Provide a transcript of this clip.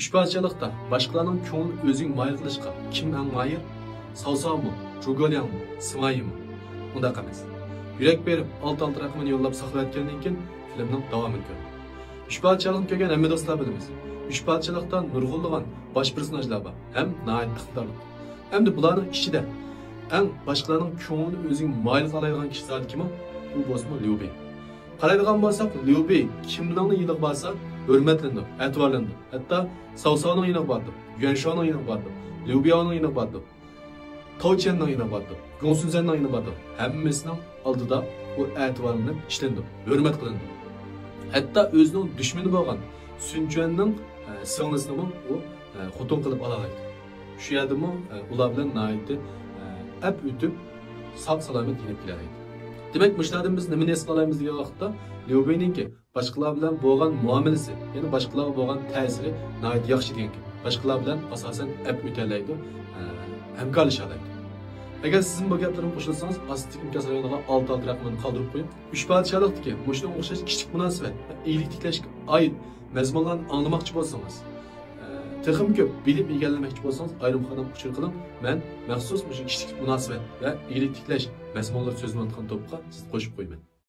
Üçparchalıqda başqalarının ko'nglini o'zing mayil qilishga kim eng mayil? Savsavmi, Jo'golyangmi, Simayimi? Undaq emas. Yurak berib, alt raqamini yo'llab saqlayotgandan keyin filmning davomini ko'ring. Üçparchalıqni ko'rgan hamma do'stlar bilamiz. Üçparchalıqda nurg'unlagan bosh personajlar bor, ham nihoyat iqtidorli. Hamda bularning ichida eng başqalarının ko'nglini o'zing mayil qiladigan kishi zot kimi? U bo'lsa Liu Bei. Qaraydigan bo'lsak, Liu Bei kimlarning yiniga borsa hurmatlandi, e'tiborlandi. Hatto Cao Caoning yiniga bordi, Yuan Shuoning yiniga bordi, Liu Biaoning yiniga bordi, Tao Qianning yiniga bordi, Gong Xunzhenning yiniga bordi. Hammasining oldida u e'tiborlanib ishlandi, hurmat qilindi. Hatto o'zining dushmani bo'lgan Sun Quanning singlisini u xotin qilib oladi. Shu yerdami ular bilan nihoyatda ap o'tib sog' salomat yetib keladi. Demak, mushlardan biz nimani his qilamiz degan vaqtda Liu Bei'ninki boshqalar bilan bo'lgan muomalasi, ya'ni boshqalarga bo'lgan ta'siri nihoyat yaxshi degan. Boshqalar bilan asosan ap o'talaydi, hamkorlashalaydi. Agar sizin bu gaplarimga qo'shilsangiz, astiki imkon rayoniga alt raqamini qoldirib qo'ying. Uchparchalikdagi mushunga o'xshash kichik munosabat va iyilik tiklashga oid mazmunlarni anglamoqchi bo'lsangiz, texim ko'p bilib egallamoqchi bo'lsangiz, ayrimxonam uchur qiling. Men maxsus shu kichik munosabat va iyilik tiklash mazmunlar so'zlanadigan to'pqa sizni qo'shib qo'yman.